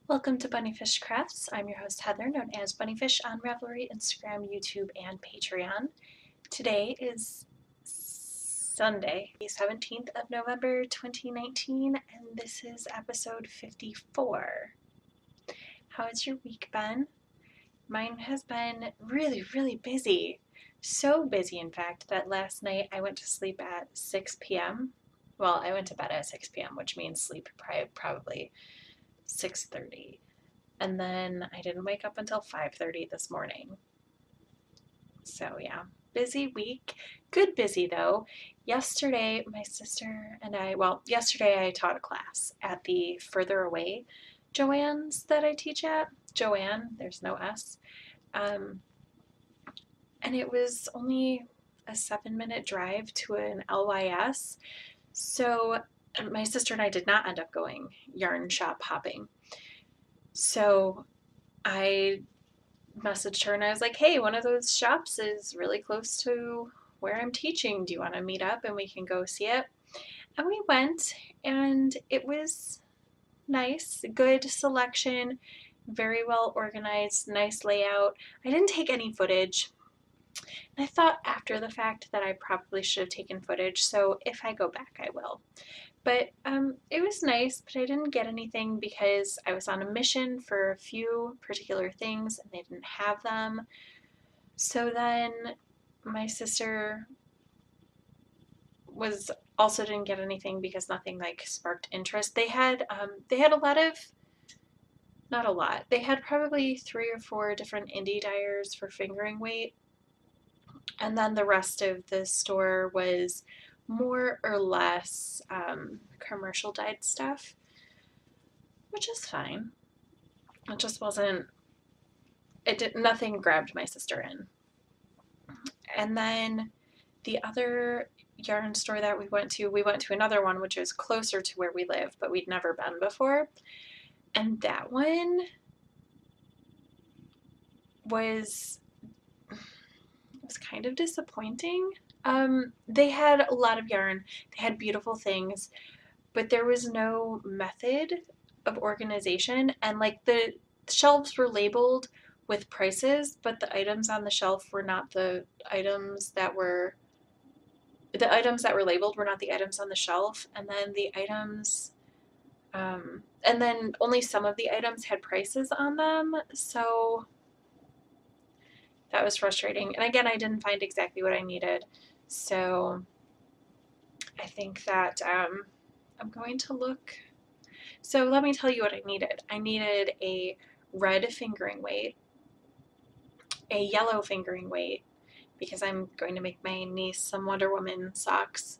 Welcome to BunniPhish Crafts. I'm your host Heather, known as BunniPhish on Ravelry, Instagram, YouTube, and Patreon. Today is Sunday, the 17th of November 2019, and this is episode 54. How has your week been? Mine has been really busy. So busy, in fact, that last night I went to sleep at 6 p.m. Well, I went to bed at 6 p.m., which means sleep probably 6:30. And then I didn't wake up until 5:30 this morning. So yeah, busy week. Good busy though. Yesterday, my sister and yesterday I taught a class at the further away Joanne's that I teach at. Joanne, there's no S. Um, and it was only a 7-minute drive to an LYS. So my sister and I did not end up going yarn shop hopping. So I messaged her and I was like, hey, one of those shops is really close to where I'm teaching. Do you want to meet up and we can go see it? And we went, and it was nice, good selection, very well organized, nice layout. I didn't take any footage. And I thought after the fact that I probably should have taken footage, so if I go back, I will. But it was nice, but I didn't get anything because I was on a mission for a few particular things and they didn't have them. So then my sister was also didn't get anything because nothing like sparked interest. They had a lot of, not a lot. They had probably 3 or 4 different indie dyers for fingering weight. And then the rest of the store was more or less commercial dyed stuff, which is fine. It just wasn't, nothing grabbed my sister in. And then the other yarn store that we went to another one which is closer to where we live, but we'd never been before. And that one was kind of disappointing. They had a lot of yarn, they had beautiful things, but there was no method of organization, and like the shelves were labeled with prices, but the items on the shelf were not the items that were labeled were not the items on the shelf, and then the items and then only some of the items had prices on them, so that was frustrating. And again, I didn't find exactly what I needed, so I think that I'm going to look. So let me tell you what I needed. I needed a red fingering weight, a yellow fingering weight, because I'm going to make my niece some Wonder Woman socks.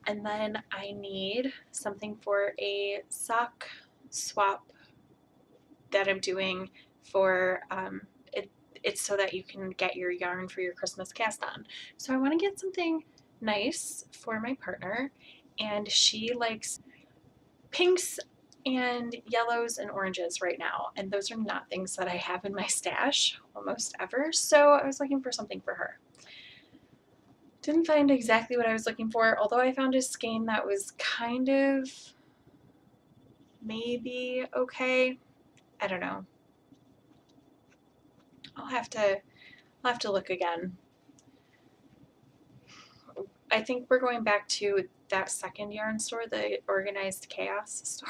And then I need something for a sock swap that I'm doing for it's so that you can get your yarn for your Christmas cast on. So I want to get something nice for my partner, and she likes pinks and yellows and oranges right now, and those are not things that I have in my stash almost ever, so I was looking for something for her. Didn't find exactly what I was looking for, although I found a skein that was kind of maybe okay. I don't know. I'll have to look again. I think we're going back to that second yarn store, the Organized Chaos store.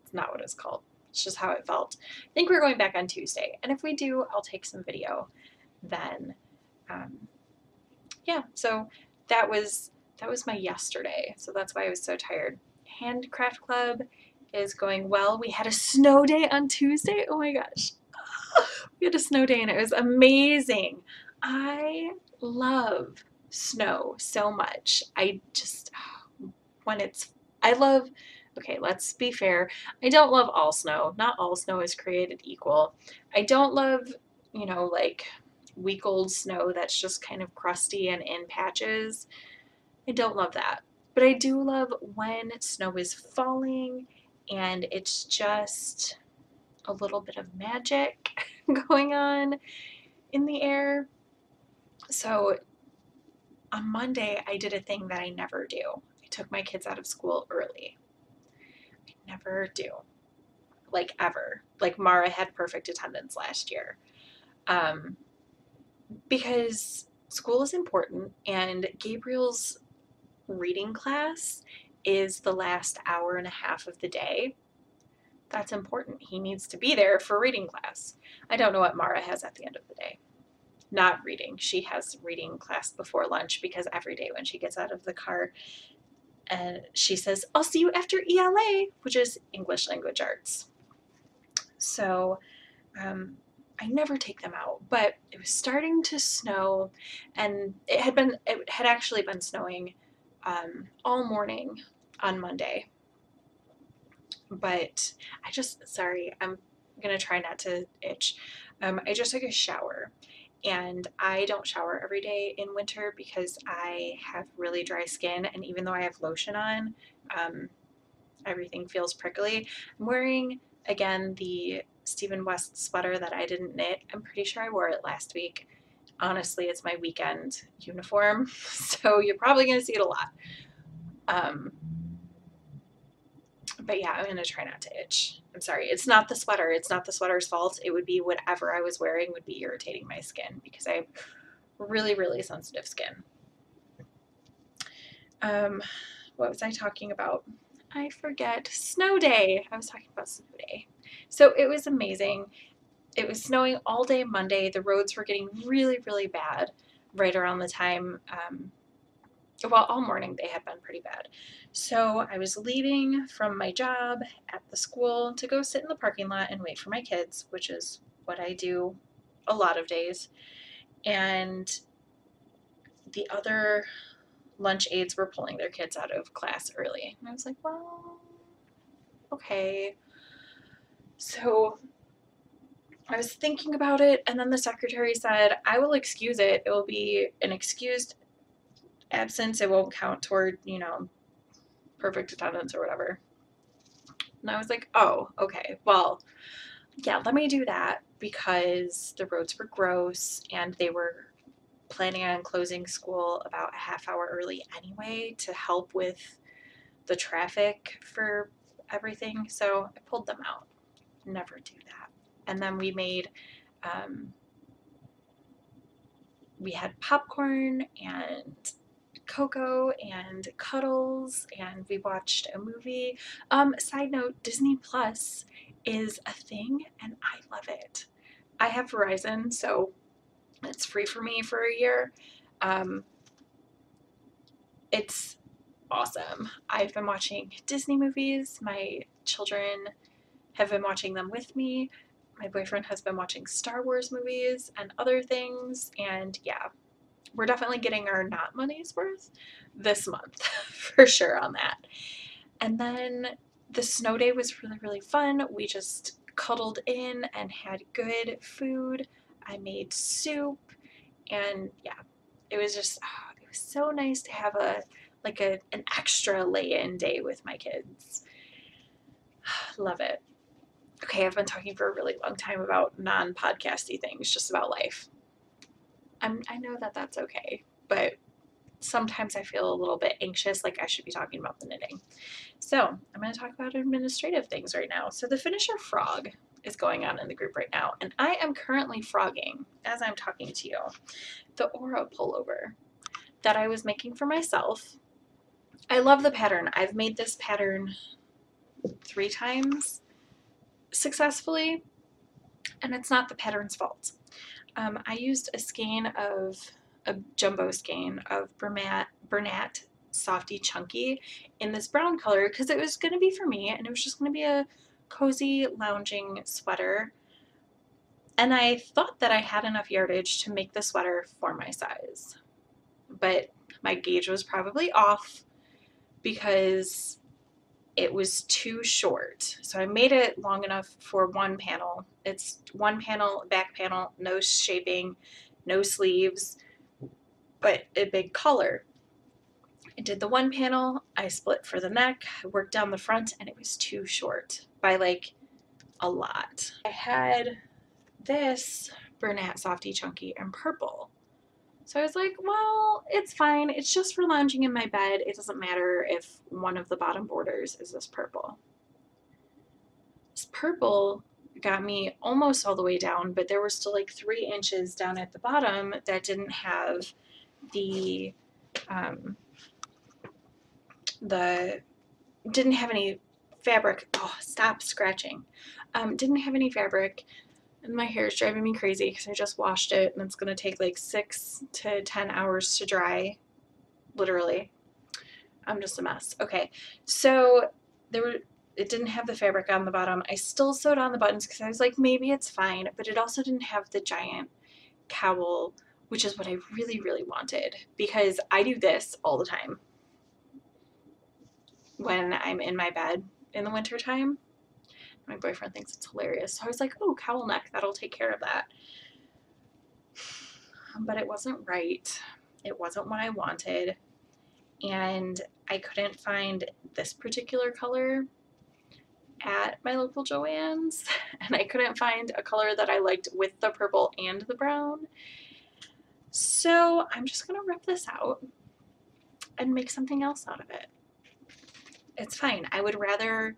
It's not what it's called. It's just how it felt. I think we're going back on Tuesday, and if we do, I'll take some video then. Yeah, so that was my yesterday, so that's why I was so tired. Handcraft Club is going well. We had a snow day on Tuesday. Oh my gosh. We had a snow day and it was amazing. I love snow so much. Okay, let's be fair. I don't love all snow. Not all snow is created equal. I don't love, like week-old snow that's just kind of crusty and in patches. I don't love that. But I do love when snow is falling and it's just a little bit of magic going on in the air. So on Monday, I did a thing that I never do. I took my kids out of school early. I never do. like ever. Like Mara had perfect attendance last year. Because school is important, and Gabriel's reading class is the last hour and a half of the day. That's important. He needs to be there for reading class. I don't know what Mara has at the end of the day. Not reading. She has reading class before lunch because every day when she gets out of the car and she says, I'll see you after ELA, which is English Language Arts. So I never take them out, but it was starting to snow, and it had actually been snowing all morning on Monday. But sorry, I'm gonna try not to itch. I just took a shower, and I don't shower every day in winter because I have really dry skin, and even though I have lotion on, everything feels prickly. I'm wearing, again, the Stephen West sweater that I didn't knit. I'm pretty sure I wore it last week. Honestly, it's my weekend uniform, so you're probably going to see it a lot. But yeah, I'm going to try not to itch. I'm sorry. It's not the sweater. It's not the sweater's fault. It would be whatever I was wearing would be irritating my skin because I have really, really sensitive skin. What was I talking about? I forget. Snow day. I was talking about snow day. So it was amazing. It was snowing all day Monday. The roads were getting really, really bad right around the time, well, all morning they had been pretty bad. So I was leaving from my job at the school to go sit in the parking lot and wait for my kids, which is what I do a lot of days. And the other lunch aides were pulling their kids out of class early. And I was like, well, okay. So I was thinking about it, and then the secretary said, I will excuse it. It will be an excused absence. It won't count toward, perfect attendance or whatever. And I was like, oh, okay. Well, yeah, let me do that because the roads were gross and they were planning on closing school about a half hour early anyway to help with the traffic for everything. So I pulled them out. Never do that. And then we had popcorn and cocoa and cuddles, and we watched a movie. Side note, Disney Plus is a thing and I love it. I have Verizon, so it's free for me for a year. It's awesome. I've been watching Disney movies. My children have been watching them with me. My boyfriend has been watching Star Wars movies and other things, and yeah, we're definitely getting our not money's worth this month for sure on that. And then the snow day was really, really fun. We just cuddled in and had good food. I made soup, and yeah, it was just, it was so nice to have an extra lay-in day with my kids. Love it. Okay, I've been talking for a really long time about non-podcasty things, just about life. I know that that's okay, but sometimes I feel a little bit anxious, like I should be talking about the knitting. So I'm going to talk about administrative things right now. So the finisher frog is going on in the group right now, and I am currently frogging, as I'm talking to you, the Aura pullover that I was making for myself. I love the pattern. I've made this pattern 3 times successfully, and it's not the pattern's fault. I used a jumbo skein of Bernat Softy Chunky in this brown color because it was going to be for me, and it was just going to be a cozy lounging sweater. And I thought that I had enough yardage to make the sweater for my size, but my gauge was probably off because it was too short. So I made it long enough for one panel. It's one panel, back panel, no shaping, no sleeves, but a big collar. I did the one panel, I split for the neck, I worked down the front, and it was too short by like a lot. I had this Bernat Softy Chunky in purple. So I was like, well, it's fine. It's just for lounging in my bed. It doesn't matter if one of the bottom borders is this purple. This purple got me almost all the way down, but there were still like 3 inches down at the bottom that didn't have the didn't have any fabric. Oh, stop scratching. Didn't have any fabric, and my hair is driving me crazy because I just washed it and it's going to take like 6 to 10 hours to dry, literally. I'm just a mess. Okay, so it didn't have the fabric on the bottom. I still sewed on the buttons because I was like, maybe it's fine, but it also didn't have the giant cowl, which is what I really, really wanted, because I do this all the time when I'm in my bed in the winter time. My boyfriend thinks it's hilarious. So I was like, oh, cowl neck, that'll take care of that. But it wasn't right. It wasn't what I wanted. And I couldn't find this particular color at my local Joann's. And I couldn't find a color that I liked with the purple and the brown. So I'm just going to rip this out and make something else out of it. It's fine. I would rather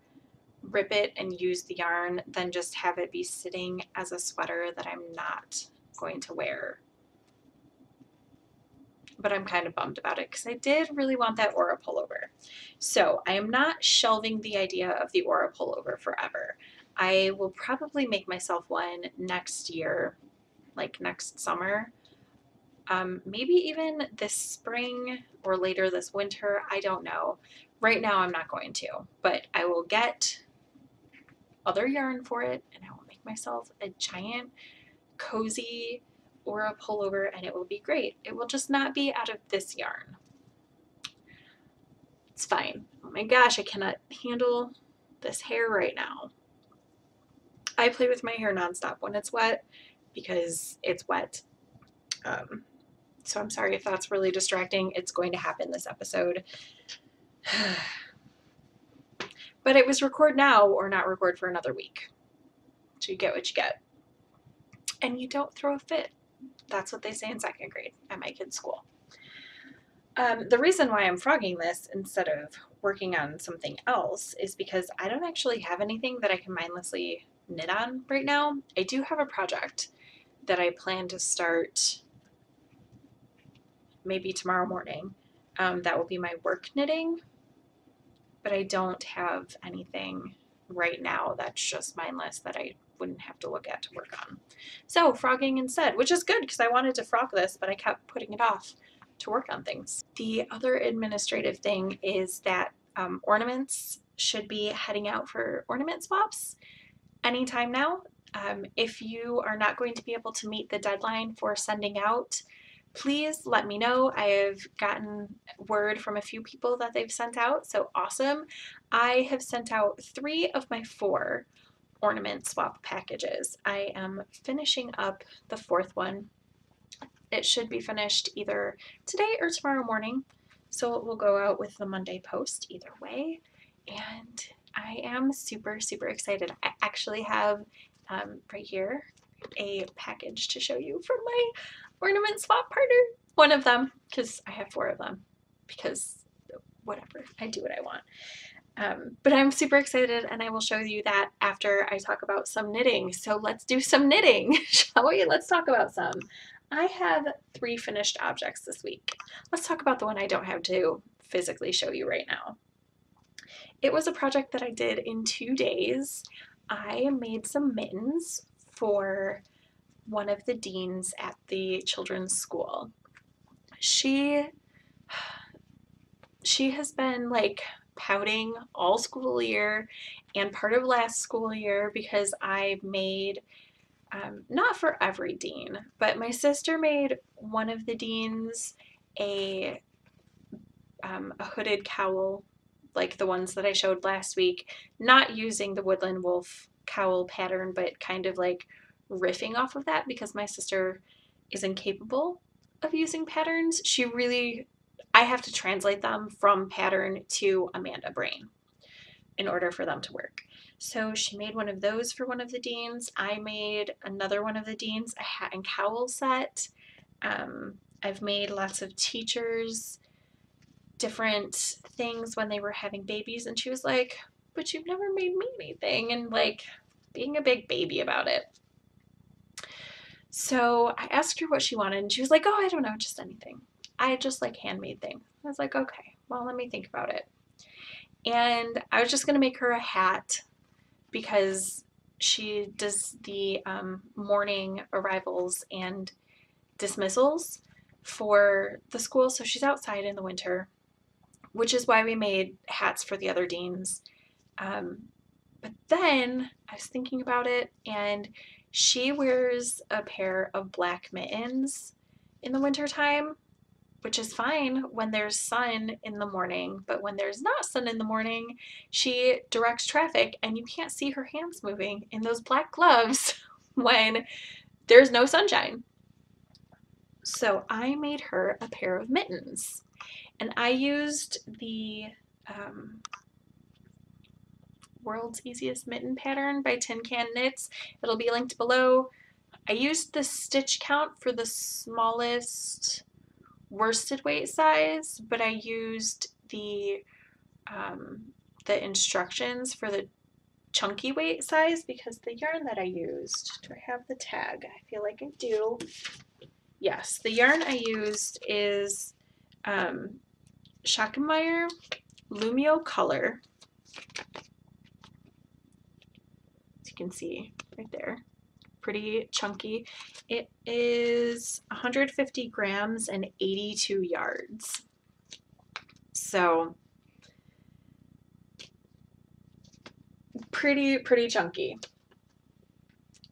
rip it and use the yarn than just have it be sitting as a sweater that I'm not going to wear. But I'm kind of bummed about it because I did really want that Aura pullover. So I am not shelving the idea of the Aura pullover forever. I will probably make myself one next year, like next summer. Maybe even this spring or later this winter. I don't know. Right now I'm not going to, but I will get other yarn for it and I will make myself a giant cozy Aura pullover and it will be great. It will just not be out of this yarn. It's fine. Oh my gosh, I cannot handle this hair right now. I play with my hair nonstop when it's wet because it's wet. So I'm sorry if that's really distracting. It's going to happen this episode. But it was record now or not record for another week. So you get what you get. And you don't throw a fit. That's what they say in 2nd grade at my kid's school. The reason why I'm frogging this instead of working on something else is because I don't actually have anything that I can mindlessly knit on right now. I do have a project that I plan to start maybe tomorrow morning. That will be my work knitting, but I don't have anything right now that's just mindless that I wouldn't have to look at to work on. So frogging instead, which is good because I wanted to frog this, but I kept putting it off to work on things. The other administrative thing is that ornaments should be heading out for ornament swaps anytime now. If you are not going to be able to meet the deadline for sending out, please let me know. I have gotten word from a few people that they've sent out, so awesome. I have sent out 3 of my 4 ornament swap packages. I am finishing up the 4th one. It should be finished either today or tomorrow morning, so it will go out with the Monday post either way. And I am super, super excited. I actually have right here a package to show you from my ornament swap partner. One of them, because I have 4 of them, because whatever, I do what I want. But I'm super excited and I will show you that after I talk about some knitting. So let's do some knitting, shall we? Let's talk about some. I have 3 finished objects this week. Let's talk about the one I don't have to physically show you right now. It was a project that I did in 2 days. I made some mittens for one of the deans at the children's school. She has been like pouting all school year and part of last school year because I made, not for every dean, but my sister made one of the deans a hooded cowl, like the ones that I showed last week, not using the Woodland Wolf cowl pattern, but kind of like riffing off of that because my sister is incapable of using patterns. I have to translate them from pattern to Amanda brain in order for them to work. So she made one of those for one of the deans. I made another one of the deans, a hat and cowl set. I've made lots of teachers different things when they were having babies, and she was like, but you've never made me anything, and like being a big baby about it. So I asked her what she wanted, and she was like, oh, I don't know, just anything. I just like handmade thing. I was like, okay, well, let me think about it. And I was just going to make her a hat because she does the morning arrivals and dismissals for the school. So she's outside in the winter, which is why we made hats for the other deans. But then I was thinking about it, and she wears a pair of black mittens in the wintertime, which is fine when there's sun in the morning, but when there's not sun in the morning, she directs traffic and you can't see her hands moving in those black gloves when there's no sunshine. So I made her a pair of mittens, and I used the World's Easiest Mitten pattern by Tin Can Knits. It'll be linked below. I used the stitch count for the smallest worsted weight size, but I used the instructions for the chunky weight size because the yarn that I used, do I have the tag? I feel like I do. Yes, the yarn I used is Schackenmeyer Lumio Color. As you can see right there, pretty chunky. It is 150 grams and 82 yards. So pretty chunky.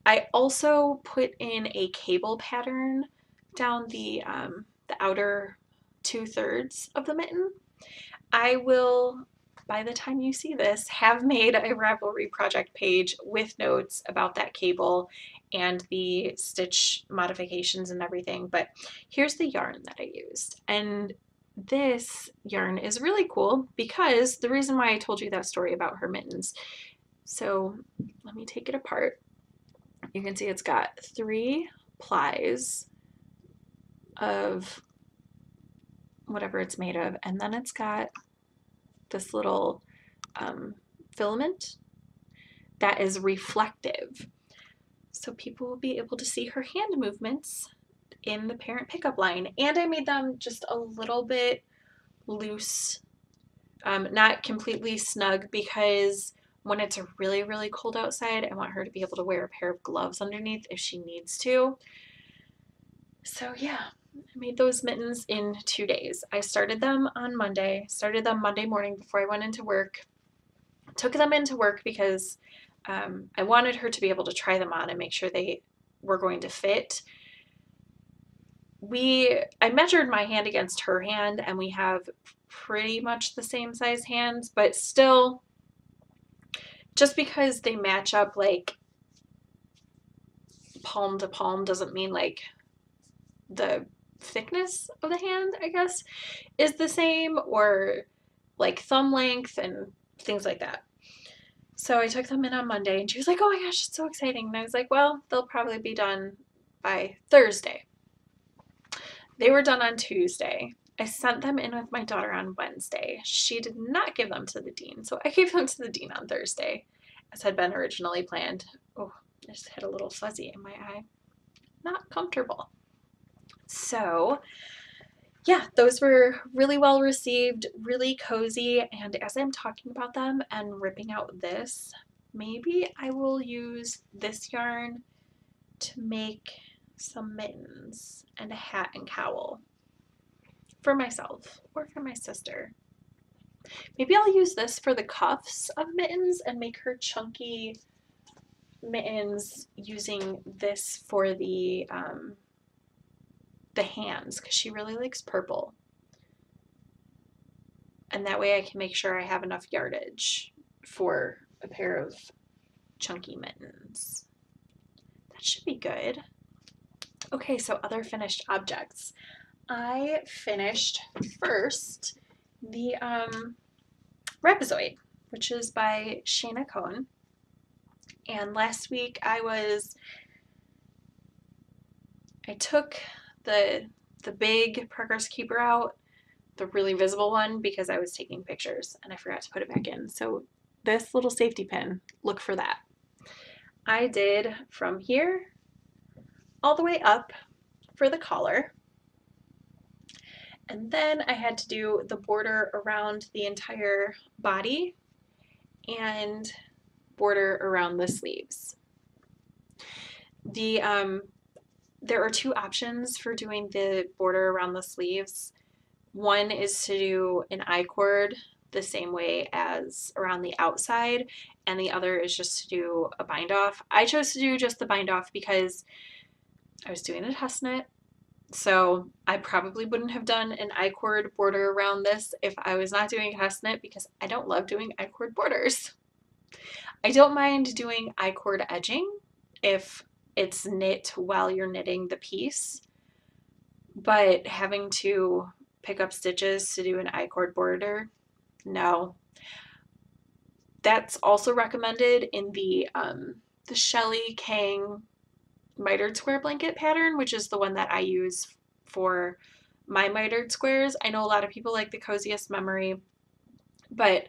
I also put in a cable pattern down the outer 2/3 of the mitten. I will, by the time you see this, have made a Ravelry project page with notes about that cable and the stitch modifications and everything. But here's the yarn that I used. And this yarn is really cool because the reason why I told you that story about her mittens. So let me take it apart. You can see it's got 3 plies of whatever it's made of, and then it's got this little filament that is reflective. So people will be able to see her hand movements in the parent pickup line. And I made them just a little bit loose, not completely snug, because when it's really cold outside, I want her to be able to wear a pair of gloves underneath if she needs to. So yeah, I made those mittens in 2 days. I started them on Monday, Monday morning before I went into work. Took them into work because I wanted her to be able to try them on and make sure they were going to fit. I measured my hand against her hand, and we have pretty much the same size hands, but still, just because they match up like palm to palm doesn't mean like the thickness of the hand, I guess, is the same, or like thumb length and things like that. So I took them in on Monday, and she was like, oh my gosh, it's so exciting. And I was like, well, they'll probably be done by Thursday. They were done on Tuesday. I sent them in with my daughter on Wednesday. She did not give them to the dean, so I gave them to the dean on Thursday, as had been originally planned. Oh, I just had a little fuzzy in my eye. Not comfortable. So yeah, those were really well received, really cozy, and as I'm talking about them and ripping out this, maybe I will use this yarn to make some mittens and a hat and cowl for myself or for my sister. Maybe I'll use this for the cuffs of mittens and make her chunky mittens using this for the hands, because she really likes purple. And that way I can make sure I have enough yardage for a pair of chunky mittens. That should be good. Okay, so other finished objects. I finished first the Rapazoid, which is by Shayna Cohen. And last week I took the big progress keeper out, the really visible one, because I was taking pictures and I forgot to put it back in. So this little safety pin, look for that. I did from here all the way up for the collar. And then I had to do the border around the entire body and border around the sleeves. There are two options for doing the border around the sleeves. One is to do an I-cord the same way as around the outside, and the other is just to do a bind off. I chose to do just the bind off because I was doing a test knit, so I probably wouldn't have done an I-cord border around this if I was not doing a test knit, because I don't love doing I-cord borders. I don't mind doing I-cord edging if it's knit while you're knitting the piece, but having to pick up stitches to do an I-cord border, no. That's also recommended in the Shelley Kang mitered square blanket pattern, which is the one that I use for my mitered squares. I know a lot of people like the Coziest Memory, but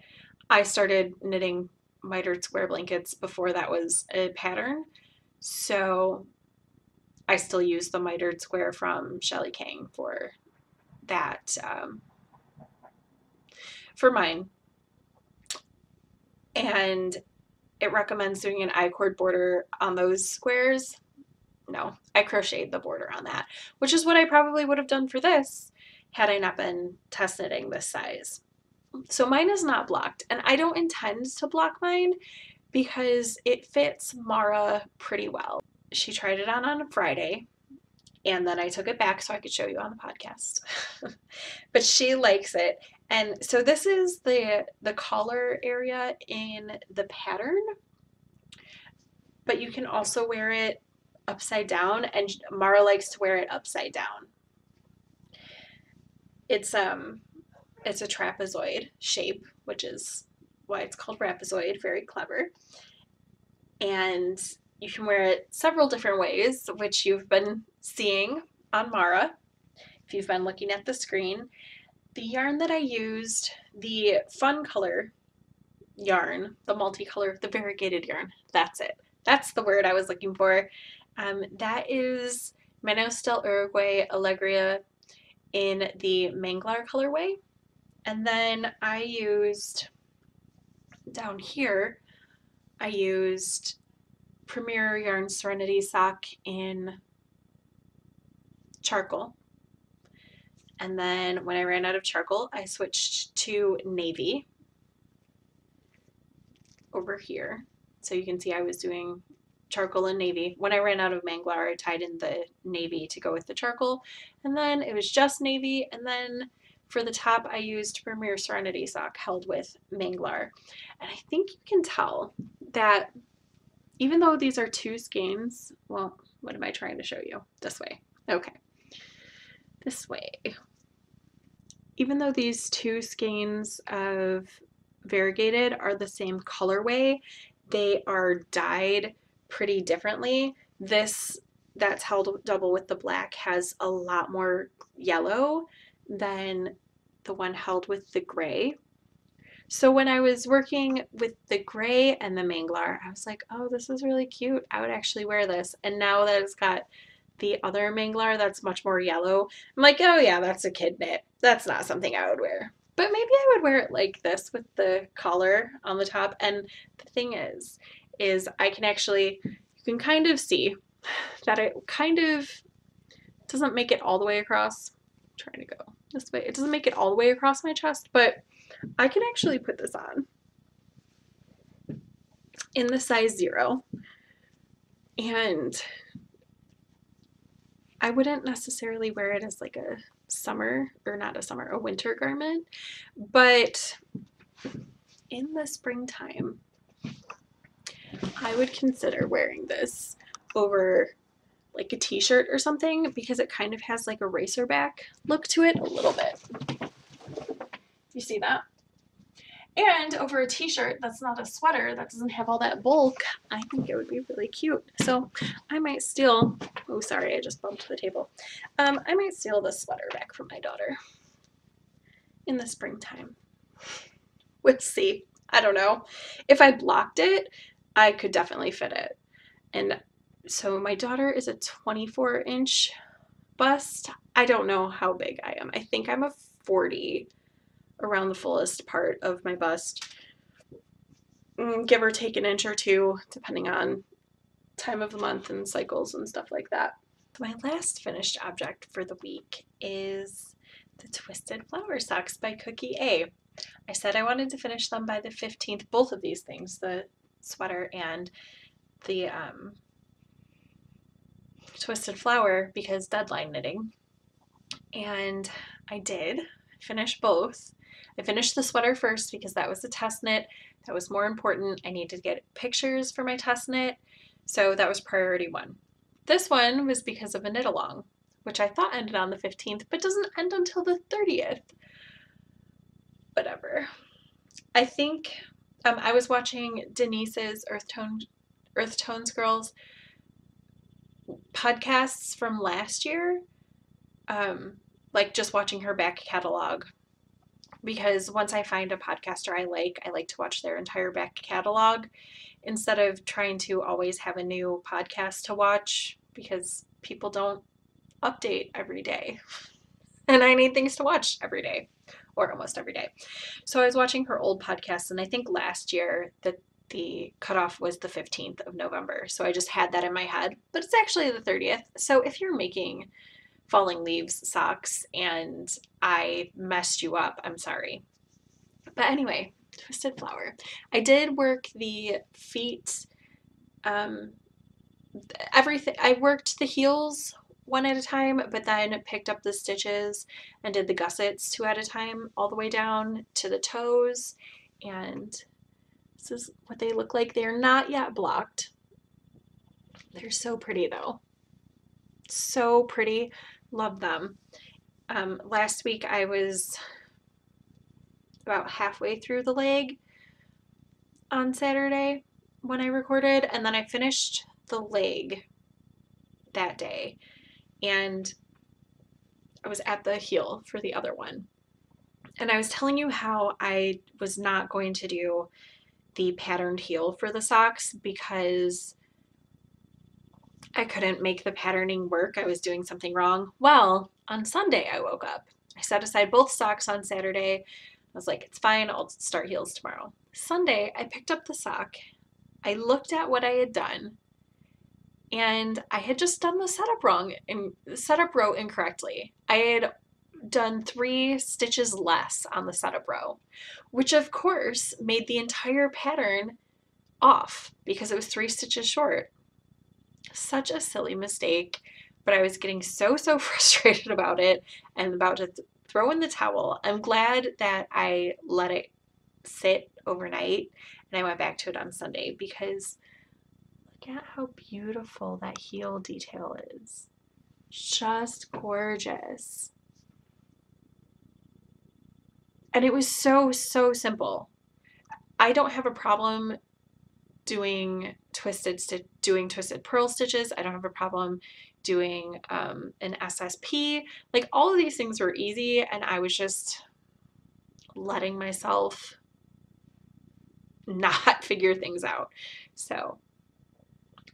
I started knitting mitered square blankets before that was a pattern, so I still use the mitered square from Shelley Kang for that, for mine. And it recommends doing an I-cord border on those squares. No, I crocheted the border on that, which is what I probably would have done for this had I not been test knitting this size. So mine is not blocked, and I don't intend to block mine because it fits Mara pretty well. She tried it on a Friday, and then I took it back so I could show you on the podcast. But she likes it. And so this is the collar area in the pattern, but you can also wear it upside down, and Mara likes to wear it upside down. It's a trapezoid shape, which is why it's called trapezoid. Very clever. And you can wear it several different ways, which you've been seeing on Mara if you've been looking at the screen. The yarn that I used, the Fun Color yarn, the multicolor, the variegated yarn, that's it. That's the word I was looking for. That is Manos del Uraguay Alegria in the Manglar colorway. And then I used, down here, I used Premier Yarn Serenity sock in charcoal. And then when I ran out of charcoal, I switched to navy over here. So you can see I was doing charcoal and navy. When I ran out of Manglar, I tied in the navy to go with the charcoal. And then it was just navy. And then for the top, I used Premier Serenity sock held with Manglar. And I think you can tell that even though these are two skeins, well, what am I trying to show you? This way. Okay. This way. Even though these two skeins of variegated are the same colorway, they are dyed pretty differently. This that's held double with the black has a lot more yellow than the one held with the gray. So when I was working with the gray and the Manglar, I was like, oh, this is really cute. I would actually wear this. And now that it's got the other Manglar that's much more yellow, I'm like, oh yeah, that's a kid knit. That's not something I would wear. But maybe I would wear it like this with the collar on the top. And the thing is I can actually, you can kind of see that it kind of doesn't make it all the way across. I'm trying to go this way. It doesn't make it all the way across my chest, but I can actually put this on in the size 0. And I wouldn't necessarily wear it as like a summer, or not a summer, a winter garment, but in the springtime, I would consider wearing this over like a t-shirt or something, because it kind of has like a racer back look to it a little bit. You see that? And over a t-shirt that's not a sweater, that doesn't have all that bulk, I think it would be really cute. So I might steal, oh sorry, I just bumped the table. I might steal this sweater back from my daughter in the springtime. We'll see. I don't know. If I blocked it, I could definitely fit it. And so my daughter is a 24-inch bust. I don't know how big I am. I think I'm a 40 around the fullest part of my bust. Give or take an inch or two, depending on time of the month and cycles and stuff like that. My last finished object for the week is the Twisted Flower Socks by Cookie A. I said I wanted to finish them by the 15th, both of these things, the sweater and the Twisted Flower, because deadline knitting. And I did finish both. I finished the sweater first because that was the test knit. That was more important. I needed to get pictures for my test knit, so that was priority one. This one was because of a knit along, which I thought ended on the 15th, but doesn't end until the 30th. Whatever. I think I was watching Denise's Earth Tones Girls podcasts from last year, like just watching her back catalog, because once I find a podcaster I like to watch their entire back catalog instead of trying to always have a new podcast to watch, because people don't update every day and I need things to watch every day or almost every day. So I was watching her old podcasts, and I think last year that the cutoff was the 15th of November. So I just had that in my head, but it's actually the 30th. So if you're making falling leaves socks and I messed you up, I'm sorry. But anyway, Twisted Flower. I did work the feet, everything. I worked the heels one at a time, but then picked up the stitches and did the gussets two at a time all the way down to the toes. And this is what they look like. They're not yet blocked. They're so pretty though. So pretty. Love them. Last week I was about halfway through the leg on Saturday when I recorded, and then I finished the leg that day, and I was at the heel for the other one. And I was telling you how I was not going to do the patterned heel for the socks because I couldn't make the patterning work. I was doing something wrong. Well, on Sunday I woke up. I set aside both socks on Saturday. I was like, it's fine, I'll start heels tomorrow. Sunday, I picked up the sock. I looked at what I had done, and I had just done the setup wrong and setup row incorrectly. I had done 3 stitches less on the setup row, which of course made the entire pattern off because it was 3 stitches short. Such a silly mistake, but I was getting so frustrated about it and about to throw in the towel. I'm glad that I let it sit overnight and I went back to it on Sunday, because look at how beautiful that heel detail is. Just gorgeous. And it was so simple. I don't have a problem doing twisted purl stitches. I don't have a problem doing an SSP. Like, all of these things were easy, and I was just letting myself not figure things out. So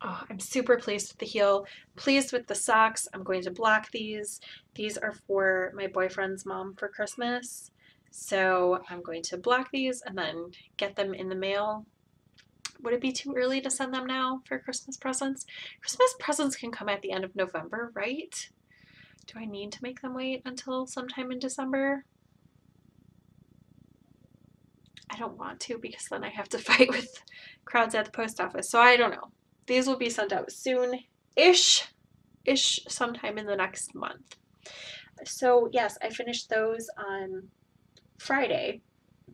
I'm super pleased with the heel, pleased with the socks. I'm going to block these. These are for my boyfriend's mom for Christmas. So I'm going to block these and then get them in the mail. Would it be too early to send them now for Christmas presents? Christmas presents can come at the end of November, right? Do I need to make them wait until sometime in December? I don't want to, because then I have to fight with crowds at the post office. So I don't know. These will be sent out soon-ish, sometime in the next month. So yes, I finished those on Friday,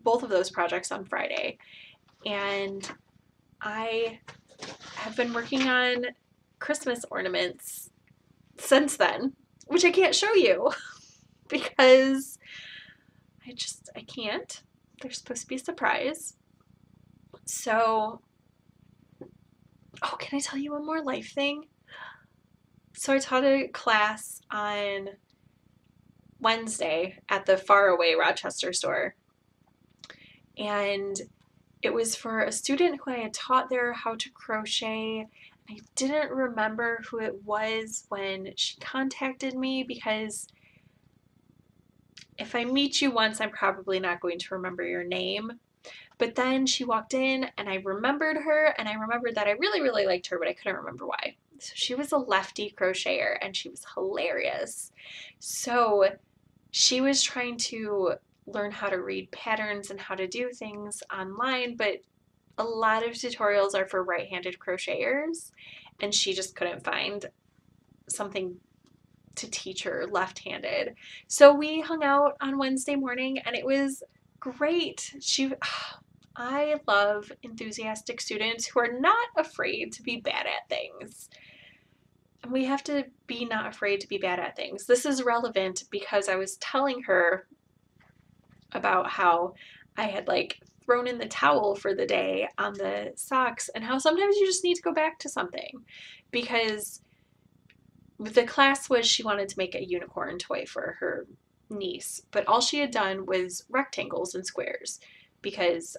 both of those projects on Friday. And I have been working on Christmas ornaments since then, which I can't show you because I can't. They're supposed to be a surprise. So, oh, can I tell you one more life thing? So I taught a class on Wednesday at the faraway Rochester store, and It was for a student who I had taught there how to crochet. I didn't remember who it was when she contacted me, because if I meet you once, I'm probably not going to remember your name. But then she walked in and I remembered her, and I remembered that I really, really liked her, but I couldn't remember why. So she was a lefty crocheter and she was hilarious. So she was trying to learn how to read patterns and how to do things online, but a lot of tutorials are for right-handed crocheters, and she just couldn't find something to teach her left-handed. So we hung out on Wednesday morning and it was great. I love enthusiastic students who are not afraid to be bad at things. And we have to be not afraid to be bad at things. This is relevant because I was telling her about how I had like thrown in the towel for the day on the socks, and how sometimes you just need to go back to something, because the class was, she wanted to make a unicorn toy for her niece, but all she had done was rectangles and squares, because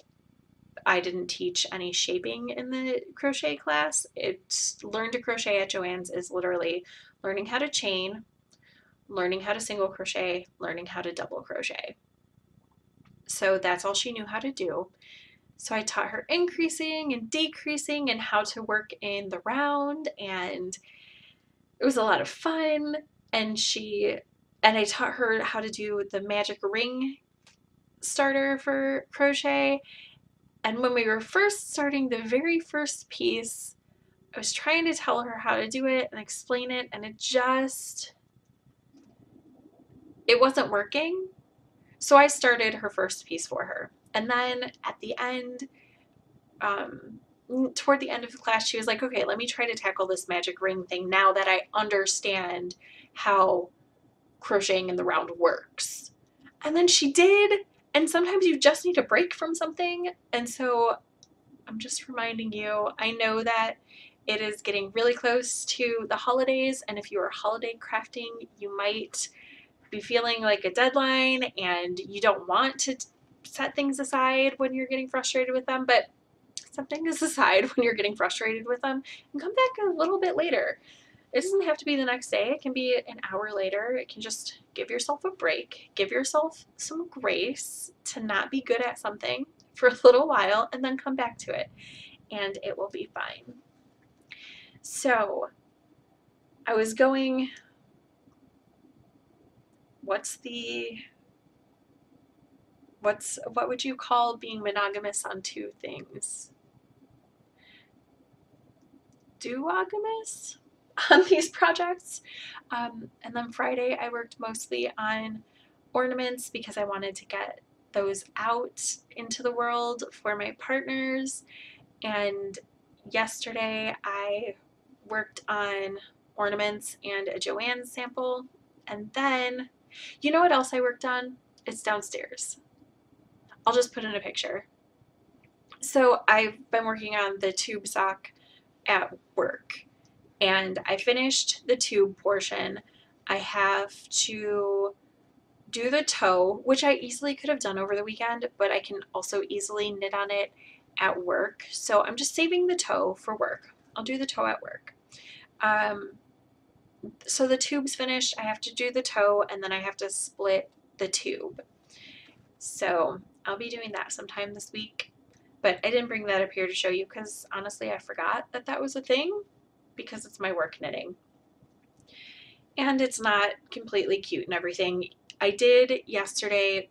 I didn't teach any shaping in the crochet class. It's learn to crochet at Joann's is literally learning how to chain, learning how to single crochet, learning how to double crochet. So that's all she knew how to do. So I taught her increasing and decreasing and how to work in the round, and it was a lot of fun. And I taught her how to do the magic ring starter for crochet. And when we were first starting the very first piece, I was trying to tell her how to do it and explain it, and it wasn't working. So I started her first piece for her. And then at the end, toward the end of the class, she was like, okay, let me try to tackle this magic ring thing now that I understand how crocheting in the round works. And then she did. And sometimes you just need a break from something. And so I'm just reminding you, I know that it is getting really close to the holidays, and if you are holiday crafting, you might be feeling like a deadline and you don't want to set things aside when you're getting frustrated with them, but set things aside when you're getting frustrated with them and come back a little bit later. It doesn't have to be the next day. It can be an hour later. It can just give yourself a break. Give yourself some grace to not be good at something for a little while, and then come back to it, and it will be fine. So I was going, what would you call being monogamous on two things? Duogamous on these projects. And then Friday I worked mostly on ornaments because I wanted to get those out into the world for my partners. And yesterday I worked on ornaments and a Joann's sample. And then, you know what else I worked on? It's downstairs. I'll just put in a picture. So I've been working on the tube sock at work, and I finished the tube portion. I have to do the toe, which I easily could have done over the weekend, but I can also easily knit on it at work. So I'm just saving the toe for work. I'll do the toe at work. So the tube's finished. I have to do the toe, and then I have to split the tube. So I'll be doing that sometime this week. But I didn't bring that up here to show you because honestly I forgot that that was a thing, because it's my work knitting. And it's not completely cute and everything. I did yesterday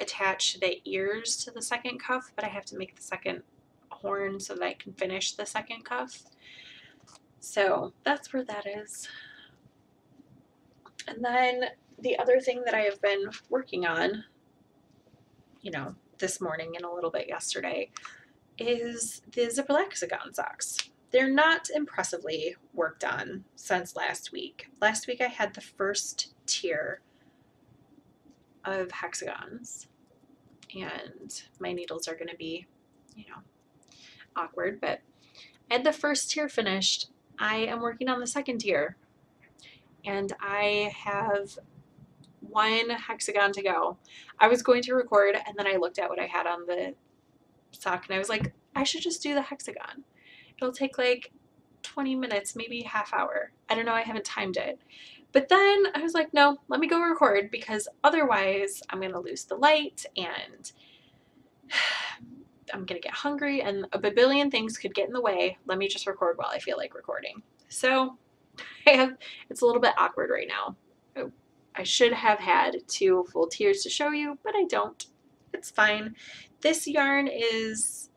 attach the ears to the second cuff, but I have to make the second horn so that I can finish the second cuff. So that's where that is. And then the other thing that I have been working on, you know, this morning and a little bit yesterday, is the Ziprelaxagon socks. They're not impressively worked on since last week. Last week I had the first tier of hexagons, and my needles are going to be, you know, awkward, but I had the first tier finished. I am working on the second tier, and I have one hexagon to go. I was going to record, and then I looked at what I had on the sock, and I was like, I should just do the hexagon. It'll take like 20 minutes, maybe half hour. I don't know, I haven't timed it. But then I was like, no, let me go record, because otherwise I'm going to lose the light and I'm going to get hungry and a billion things could get in the way. Let me just record while I feel like recording. So it's a little bit awkward right now. I should have had 2 full tiers to show you, but I don't. It's fine. This yarn is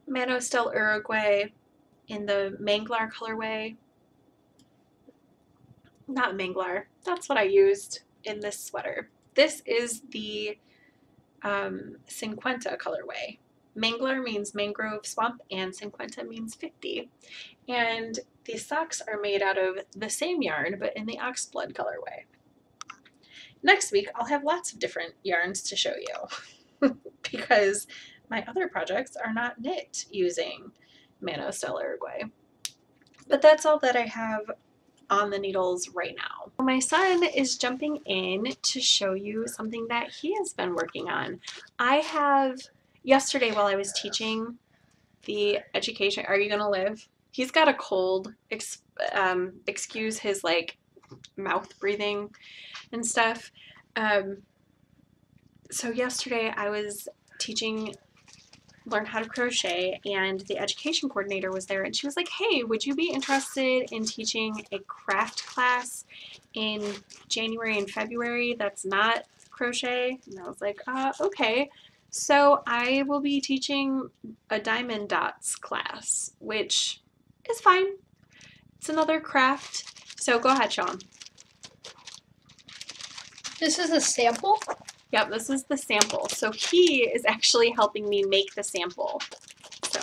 Manos del Uraguay in the Manglar colorway. Not Manglar, that's what I used in this sweater. This is the Cincuenta colorway. Manglar means mangrove swamp and Cincuenta means 50. And these socks are made out of the same yarn, but in the oxblood colorway. Next week, I'll have lots of different yarns to show you because my other projects are not knit using Manos del Uraguay. But that's all that I have on the needles right now. My son is jumping in to show you something that he has been working on. I have, yesterday while I was teaching the education, Are You Gonna Live? He's got a cold, excuse his like mouth breathing and stuff. So yesterday I was teaching Learn How to Crochet, and the education coordinator was there, and she was like, hey, would you be interested in teaching a craft class in January and February that's not crochet? And I was like, okay. So I will be teaching a diamond dots class, which is fine. It's another craft. So go ahead, Sean. This is a sample? Yep, this is the sample. So he is actually helping me make the sample. So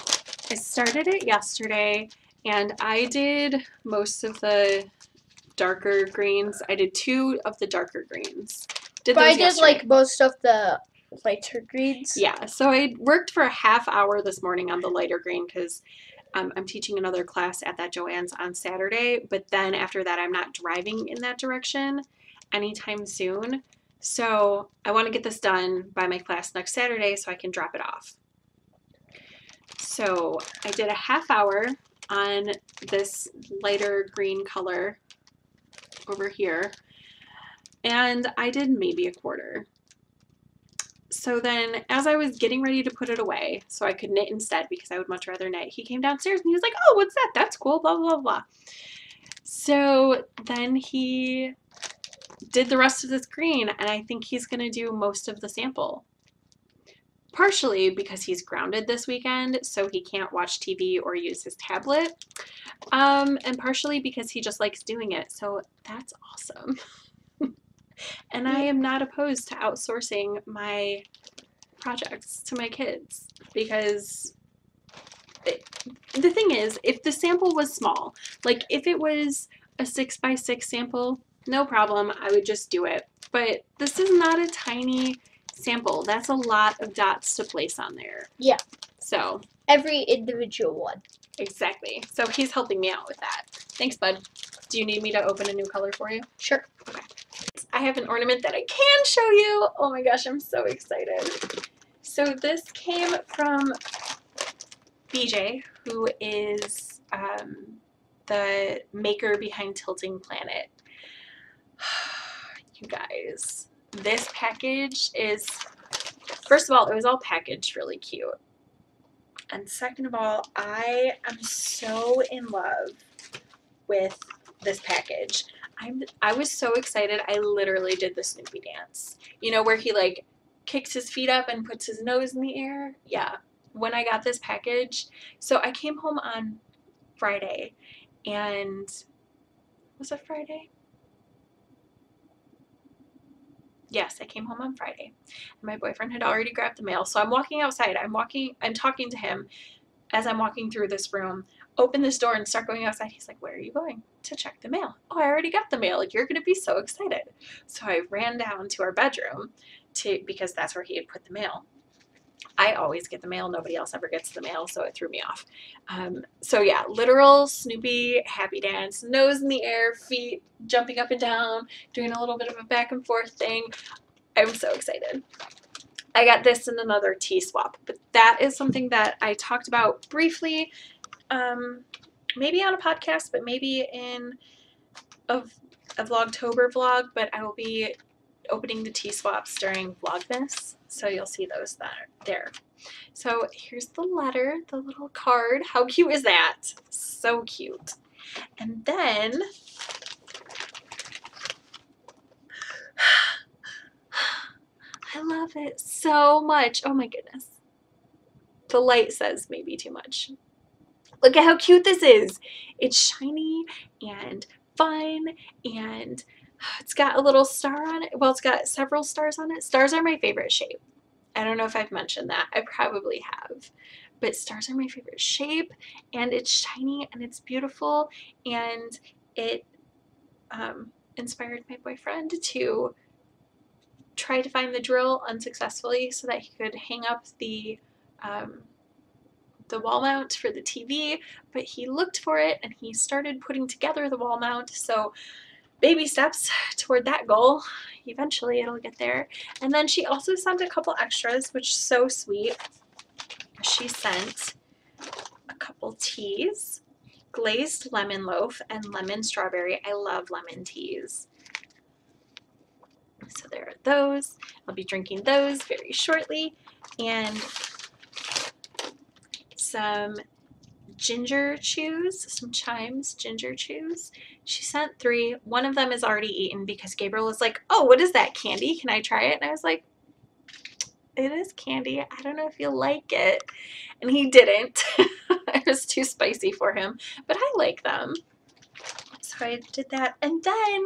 I started it yesterday, and I did most of the darker greens. I did 2 of the darker greens. But I did like most of the lighter greens. Yeah, so I worked for a half hour this morning on the lighter green because I'm teaching another class at that Joann's on Saturday, but then after that I'm not driving in that direction anytime soon. So I want to get this done by my class next Saturday so I can drop it off. So I did a half hour on this lighter green color over here, and I did maybe a quarter. So then as I was getting ready to put it away so I could knit instead because I would much rather knit, he came downstairs and he was like, oh, what's that? That's cool, blah, blah, blah. So then he did the rest of this green, and I think he's going to do most of the sample. Partially because he's grounded this weekend, so he can't watch TV or use his tablet, and partially because he just likes doing it, so that's awesome. And I am not opposed to outsourcing my projects to my kids, because the thing is, if the sample was small, like if it was a 6x6 sample, no problem, I would just do it. But this is not a tiny sample. That's a lot of dots to place on there. Yeah. So every individual one. Exactly. So he's helping me out with that. Thanks, bud. Do you need me to open a new color for you? Sure. Okay. I have an ornament that I can show you. Oh my gosh, I'm so excited. So this came from BJ, who is the maker behind Tilting Planet. You guys, this package is, first of all, it was all packaged really cute. And second of all, I am so in love with this package. I was so excited. I literally did the Snoopy dance. You know, where he like kicks his feet up and puts his nose in the air? Yeah. When I got this package, so I came home on Friday, and was it Friday? Yes, I came home on Friday. And my boyfriend had already grabbed the mail. So I'm walking outside. I'm talking to him as I'm walking through this room. Open this door and start going outside. He's like, where are you going? To check the mail. Oh, I already got the mail. Like, you're going to be so excited. So I ran down to our bedroom because that's where he had put the mail. I always get the mail. Nobody else ever gets the mail, so it threw me off. So yeah, literal Snoopy happy dance, nose in the air, feet jumping up and down, doing a little bit of a back and forth thing. I'm so excited. I got this in another tea swap, but that is something that I talked about briefly, maybe on a podcast, but maybe in a Vlogtober vlog, but I will be opening the tea swaps during Vlogmas, so you'll see those there. So here's the letter, the little card. How cute is that? So cute. And then I love it so much. Oh my goodness. The light says maybe too much. Look at how cute this is. It's shiny and fun, and it's got a little star on it. Well, it's got several stars on it. Stars are my favorite shape. I don't know if I've mentioned that. I probably have. But stars are my favorite shape, and it's shiny and it's beautiful, and it inspired my boyfriend to try to find the drill unsuccessfully so that he could hang up the wall mount for the TV, but he looked for it and he started putting together the wall mount. So baby steps toward that goal. Eventually it'll get there. And then she also sent a couple extras, which is so sweet. She sent a couple teas, glazed lemon loaf and lemon strawberry. I love lemon teas. So there are those. I'll be drinking those very shortly. And some ginger chews, some Chimes ginger chews. She sent 3. One of them is already eaten because Gabriel was like, oh, what is that, candy? Can I try it? And I was like, it is candy. I don't know if you'll like it. And he didn't. It was too spicy for him, but I like them. So I did that. And then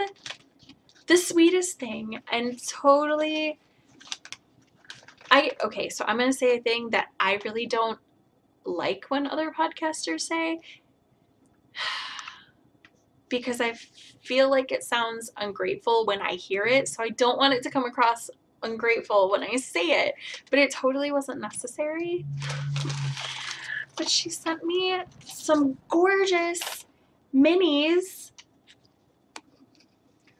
the sweetest thing, and totally, okay, so I'm going to say a thing that I really don't like when other podcasters say, because I feel like it sounds ungrateful when I hear it, so I don't want it to come across ungrateful when I say it, but it totally wasn't necessary. But she sent me some gorgeous minis,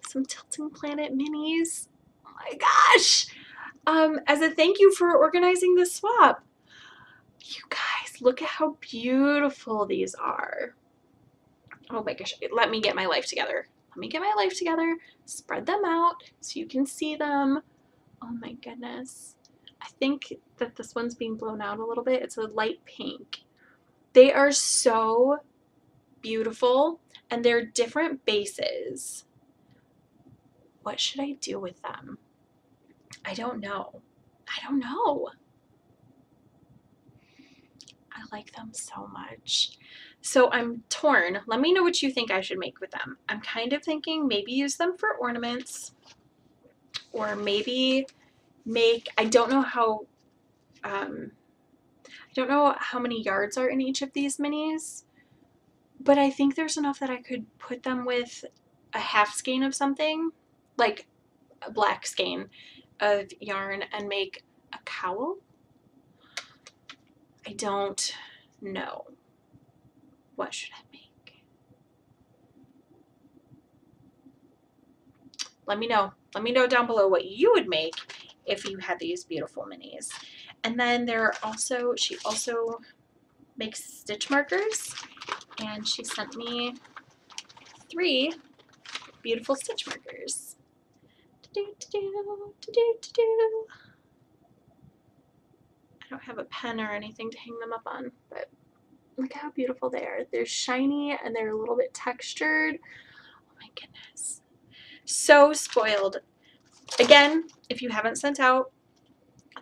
some Tilting Planet minis. Oh my gosh! As a thank you for organizing the swap. You guys, look at how beautiful these are. Oh my gosh, let me get my life together. Let me get my life together, spread them out so you can see them. Oh my goodness. I think that this one's being blown out a little bit. It's a light pink. They are so beautiful, and they're different bases. What should I do with them? I don't know. I don't know. I like them so much. So I'm torn. Let me know what you think I should make with them. I'm kind of thinking maybe use them for ornaments, or maybe make, I don't know how many yards are in each of these minis, but I think there's enough that I could put them with a half skein of something, like a black skein of yarn, and make a cowl. I don't know. What should I make? Let me know. Let me know down below what you would make if you had these beautiful minis. And then there are also, she also makes stitch markers, and she sent me 3 beautiful stitch markers. I don't have a pen or anything to hang them up on, but look how beautiful they are. They're shiny and they're a little bit textured. Oh my goodness. So spoiled. Again, if you haven't sent out,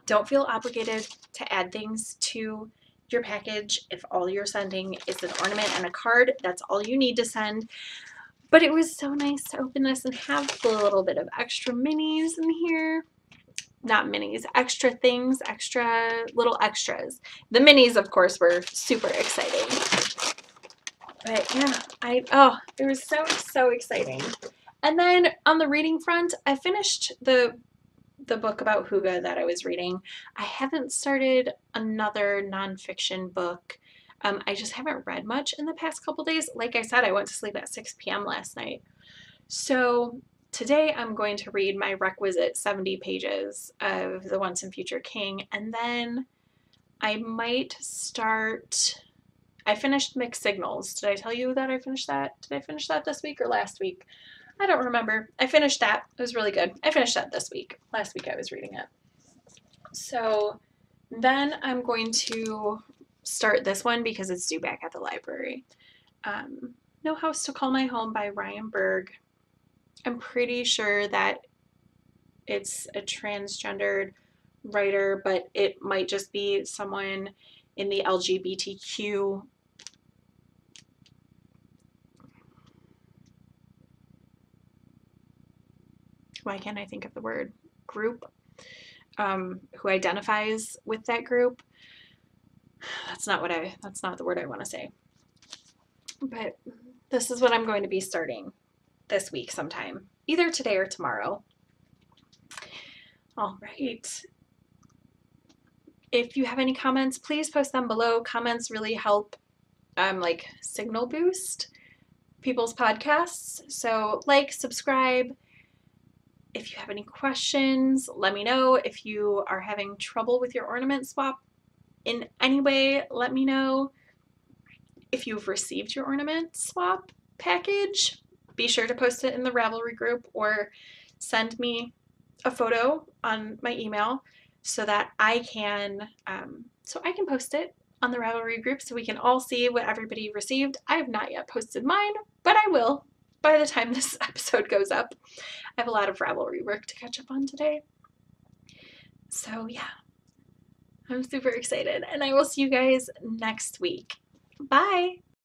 don't feel obligated to add things to your package. If all you're sending is an ornament and a card, that's all you need to send. But it was so nice to open this and have a little bit of extra minis in here. Not minis, extra things, extra little extras. The minis, of course, were super exciting. But yeah, it was so exciting. And then on the reading front, I finished the book about Hygge that I was reading. I haven't started another nonfiction book. I just haven't read much in the past couple days. Like I said, I went to sleep at 6 p.m. last night. So today I'm going to read my requisite 70 pages of The Once and Future King, and then I might start. I finished Mixed Signals. Did I tell you that I finished that? Did I finish that this week or last week? I don't remember. I finished that. It was really good. I finished that this week. Last week I was reading it. So then I'm going to start this one because it's due back at the library. No House to Call My Home by Ryan Berg. I'm pretty sure that it's a transgendered writer, but it might just be someone in the LGBTQ why can't I think of the word group, who identifies with that group. That's not the word I want to say. But this is what I'm going to be starting this week sometime, either today or tomorrow. All right. If you have any comments, please post them below. Comments really help like signal boost people's podcasts. So like, subscribe. If you have any questions, let me know. If you are having trouble with your ornament swap in any way, let me know. If you've received your ornament swap package, be sure to post it in the Ravelry group or send me a photo on my email so that I can post it on the Ravelry group so we can all see what everybody received. I have not yet posted mine, but I will by the time this episode goes up. I have a lot of Ravelry work to catch up on today. So yeah, I'm super excited, and I will see you guys next week. Bye!